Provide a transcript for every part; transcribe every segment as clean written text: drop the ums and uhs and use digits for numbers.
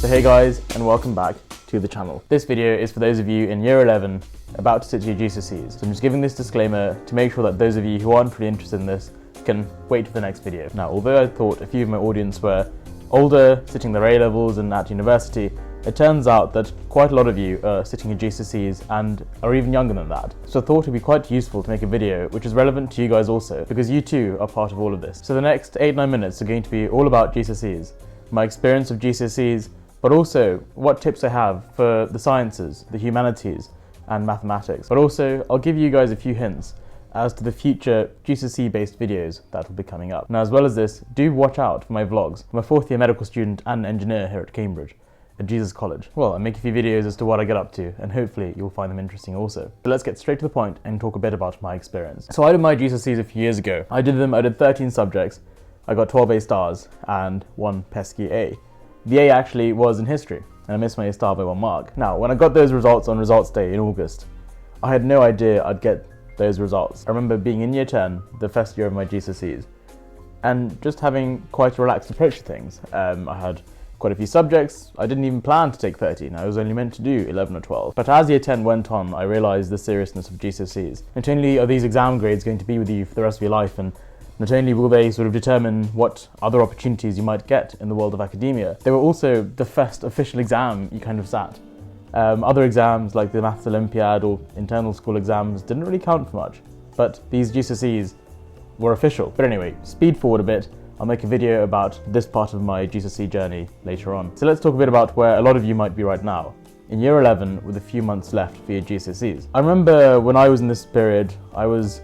So hey guys, and welcome back to the channel. This video is for those of you in year 11 about to sit your GCSEs. So I'm just giving this disclaimer to make sure that those of you who aren't really interested in this can wait for the next video. Now, although I thought a few of my audience were older, sitting their A-levels and at university, it turns out that quite a lot of you are sitting your GCSEs and are even younger than that. So I thought it'd be quite useful to make a video which is relevant to you guys also, because you too are part of all of this. So the next 8-9 minutes are going to be all about GCSEs, my experience of GCSEs, but also what tips I have for the sciences, the humanities, and mathematics. But also, I'll give you guys a few hints as to the future GCSE-based videos that will be coming up. Now, as well as this, do watch out for my vlogs. I'm a fourth-year medical student and engineer here at Cambridge, at Jesus College. Well, I make a few videos as to what I get up to, and hopefully you'll find them interesting also. But let's get straight to the point and talk a bit about my experience. So I did my GCSEs a few years ago. I did 13 subjects. I got 12 A stars and 1 pesky A. The A actually was in history, and I missed my A star by 1 mark. Now, when I got those results on results day in August, I had no idea I'd get those results. I remember being in year 10, the first year of my GCSEs, and just having quite a relaxed approach to things. I had quite a few subjects. I didn't even plan to take 13. I was only meant to do 11 or 12. But as year 10 went on, I realised the seriousness of GCSEs. Not only are these exam grades going to be with you for the rest of your life, and not only will they sort of determine what other opportunities you might get in the world of academia, they were also the first official exam you kind of sat. Other exams like the Maths Olympiad or internal school exams didn't really count for much, but these GCSEs were official. But anyway, speed forward a bit. I'll make a video about this part of my GCSE journey later on. So let's talk a bit about where a lot of you might be right now, in year 11 with a few months left for your GCSEs. I remember when I was in this period, I was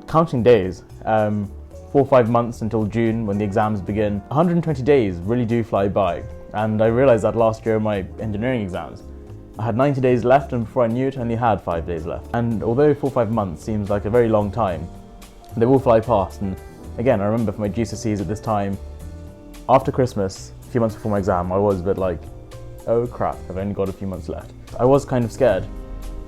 counting days. 4 or 5 months until June when the exams begin. 120 days really do fly by, and I realised that last year in my engineering exams. I had 90 days left, and before I knew it, I only had 5 days left. And although 4 or 5 months seems like a very long time, they will fly past. And again, I remember for my GCSEs at this time, after Christmas, a few months before my exam, I was a bit like, oh crap, I've only got a few months left. I was kind of scared.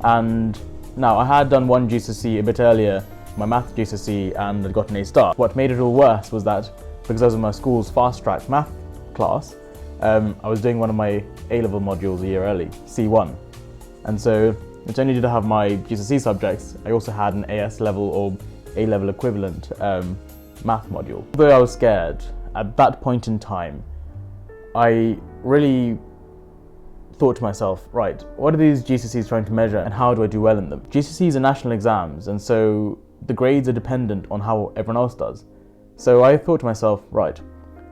And now, I had done one GCSE a bit earlier, my math GCSE, and I'd got an A star. What made it all worse was that because I was in my school's fast-track math class, I was doing one of my A-level modules a year early, C1. And so not only did I have my GCSE subjects, I also had an AS level or A-level equivalent math module. Although I was scared, at that point in time, I really thought to myself, right, what are these GCSEs trying to measure and how do I do well in them? GCSEs are national exams, and so the grades are dependent on how everyone else does. So I thought to myself, right,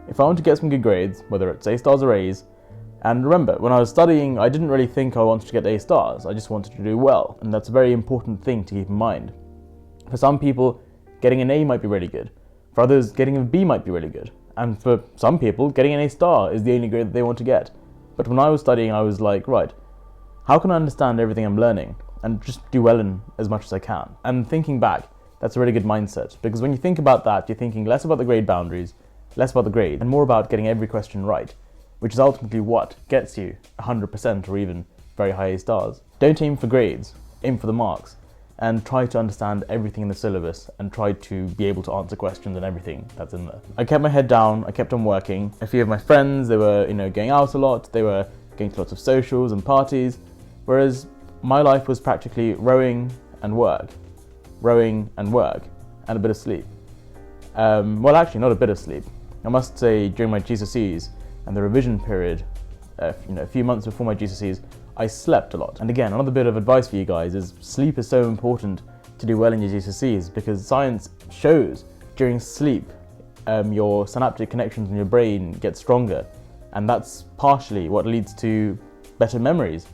if I want to get some good grades, whether it's A stars or A's, and remember, when I was studying, I didn't really think I wanted to get A stars, I just wanted to do well, and that's a very important thing to keep in mind. For some people, getting an A might be really good. For others, getting a B might be really good. And for some people, getting an A star is the only grade that they want to get. But when I was studying, I was like, right, how can I understand everything I'm learning and just do well in as much as I can? And thinking back, that's a really good mindset, because when you think about that, you're thinking less about the grade boundaries, less about the grade, and more about getting every question right, which is ultimately what gets you 100% or even very high A stars. Don't aim for grades, aim for the marks, and try to understand everything in the syllabus and try to be able to answer questions and everything that's in there. I kept my head down, I kept on working. A few of my friends, they were going out a lot, they were going to lots of socials and parties, whereas my life was practically rowing and work, and a bit of sleep. Well, actually, not a bit of sleep. I must say, during my GCSEs and the revision period, a few months before my GCSEs, I slept a lot. And again, another bit of advice for you guys is sleep is so important to do well in your GCSEs, because science shows during sleep, your synaptic connections in your brain get stronger, and that's partially what leads to better memories.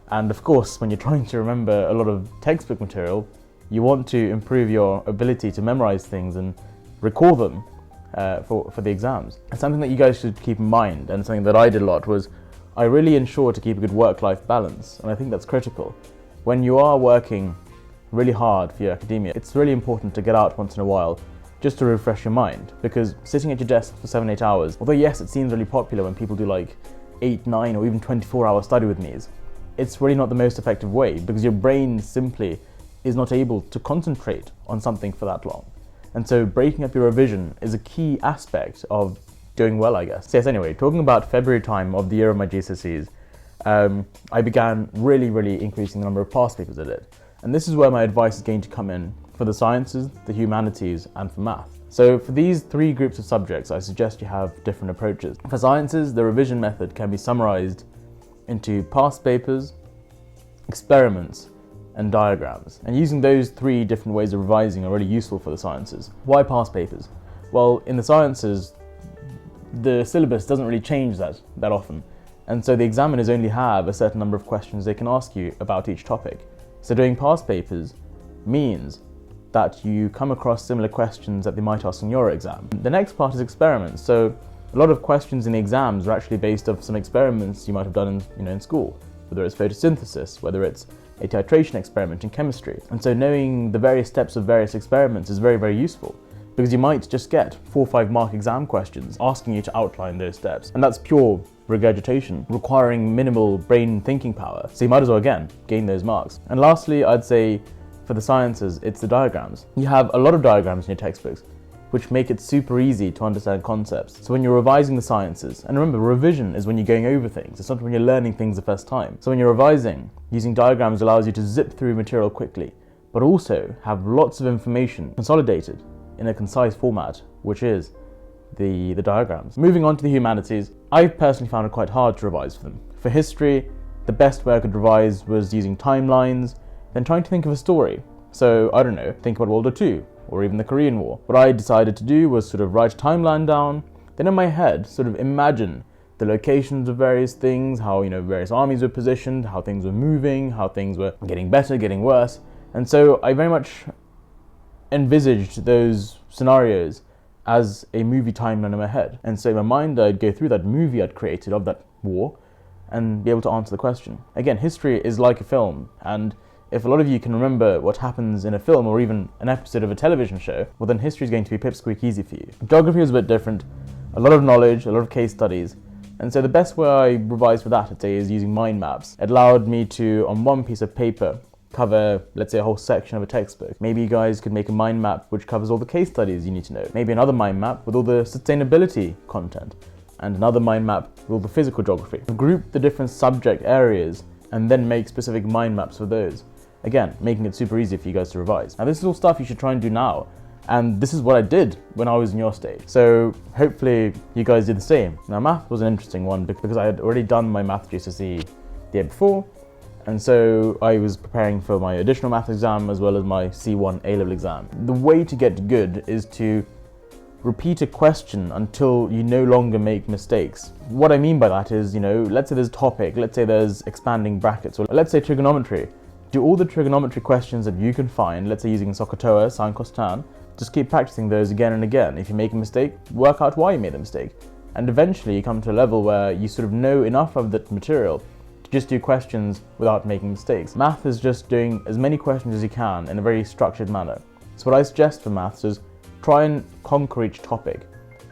And of course, when you're trying to remember a lot of textbook material, you want to improve your ability to memorize things and recall them for the exams. And something that you guys should keep in mind, and something that I did a lot, was I really ensure to keep a good work-life balance, and I think that's critical. When you are working really hard for your academia, it's really important to get out once in a while just to refresh your mind, because sitting at your desk for 7-8 hours, although yes, it seems really popular when people do like 8, 9 or even 24-hour study with me's, it's really not the most effective way, because your brain simply is not able to concentrate on something for that long. And so breaking up your revision is a key aspect of doing well, I guess. So yes, anyway, talking about February time of the year of my GCSEs, I began really increasing the number of past papers I did. And this is where my advice is going to come in for the sciences, the humanities, and for math. So for these three groups of subjects, I suggest you have different approaches. For sciences, the revision method can be summarized into past papers, experiments, and diagrams. And using those three different ways of revising are really useful for the sciences. Why past papers? Well, in the sciences, the syllabus doesn't really change that often. And so the examiners only have a certain number of questions they can ask you about each topic. So doing past papers means that you come across similar questions that they might ask in your exam. The next part is experiments. So a lot of questions in the exams are actually based off some experiments you might have done in school, whether it's photosynthesis, whether it's a titration experiment in chemistry. And so knowing the various steps of various experiments is very useful, because you might just get 4 or 5 mark exam questions asking you to outline those steps. And that's pure regurgitation, requiring minimal brain thinking power. So you might as well, again, gain those marks. And lastly, I'd say for the sciences, it's the diagrams. You have a lot of diagrams in your textbooks, which make it super easy to understand concepts. So when you're revising the sciences, and remember, revision is when you're going over things, it's not when you're learning things the first time. So when you're revising, using diagrams allows you to zip through material quickly, but also have lots of information consolidated in a concise format, which is the diagrams. Moving on to the humanities, I've personally found it quite hard to revise for them. For history, the best way I could revise was using timelines, then trying to think of a story. So, I don't know, think about World War II, or even the Korean War. What I decided to do was sort of write a timeline down, then in my head sort of imagine the locations of various things, how various armies were positioned, how things were moving, how things were getting better, getting worse. And so I very much envisaged those scenarios as a movie timeline in my head. And so in my mind, I'd go through that movie I'd created of that war and be able to answer the question. Again, history is like a film, and if a lot of you can remember what happens in a film or even an episode of a television show, well then history is going to be pipsqueak easy for you. Geography was a bit different, a lot of knowledge, a lot of case studies, and so the best way I revised for that, I'd say, is using mind maps. It allowed me to, on one piece of paper, cover, let's say, a whole section of a textbook. Maybe you guys could make a mind map which covers all the case studies you need to know. Maybe another mind map with all the sustainability content, and another mind map with all the physical geography. Group the different subject areas and then make specific mind maps for those. Again, making it super easy for you guys to revise. Now this is all stuff you should try and do now, and this is what I did when I was in your stage. So hopefully you guys did the same. Now math was an interesting one because I had already done my math GCSE the year before, and so I was preparing for my additional math exam as well as my C1 A-level exam. The way to get good is to repeat a question until you no longer make mistakes. What I mean by that is, let's say there's a topic, let's say there's expanding brackets, or let's say trigonometry. Do all the trigonometry questions that you can find, let's say using SOHCAHTOA, sine, cos, tan. Just keep practicing those again and again. If you make a mistake, work out why you made the mistake. And eventually you come to a level where you sort of know enough of that material to just do questions without making mistakes. Math is just doing as many questions as you can in a very structured manner. So what I suggest for maths is try and conquer each topic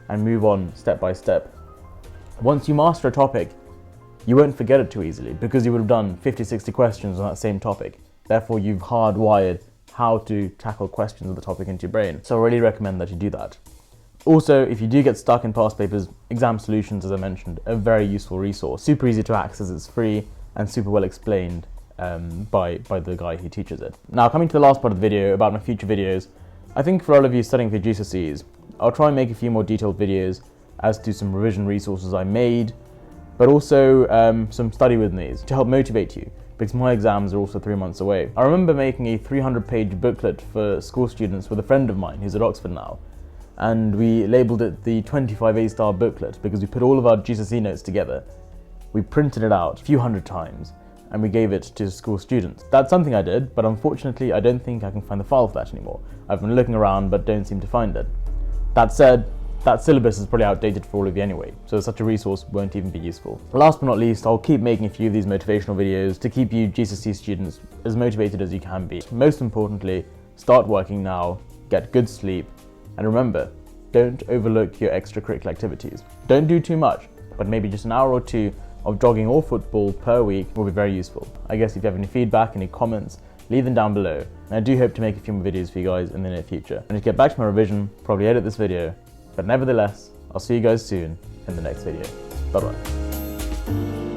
and move on step by step. Once you master a topic, you won't forget it too easily because you would have done 50-60 questions on that same topic. Therefore, you've hardwired how to tackle questions of the topic into your brain. So I really recommend that you do that. Also, if you do get stuck in past papers, Exam Solutions, as I mentioned, a very useful resource. Super easy to access, it's free, and super well explained by the guy who teaches it. Now, coming to the last part of the video about my future videos, I think for all of you studying for GCSEs, I'll try and make a few more detailed videos as to some revision resources I made, but also some study with me's to help motivate you, because my exams are also 3 months away. I remember making a 300-page booklet for school students with a friend of mine who's at Oxford now, and we labelled it the 25 A-star booklet because we put all of our GCSE notes together. We printed it out a few hundred times and we gave it to school students. That's something I did, but unfortunately I don't think I can find the file for that anymore. I've been looking around but don't seem to find it. That said, that syllabus is probably outdated for all of you anyway, so such a resource won't even be useful. Last but not least, I'll keep making a few of these motivational videos to keep you GCSE students as motivated as you can be. Most importantly, start working now, get good sleep, and remember, don't overlook your extracurricular activities. Don't do too much, but maybe just an hour or two of jogging or football per week will be very useful. I guess if you have any feedback, any comments, leave them down below. And I do hope to make a few more videos for you guys in the near future. And to get back to my revision, probably edit this video, but nevertheless, I'll see you guys soon in the next video. Bye bye.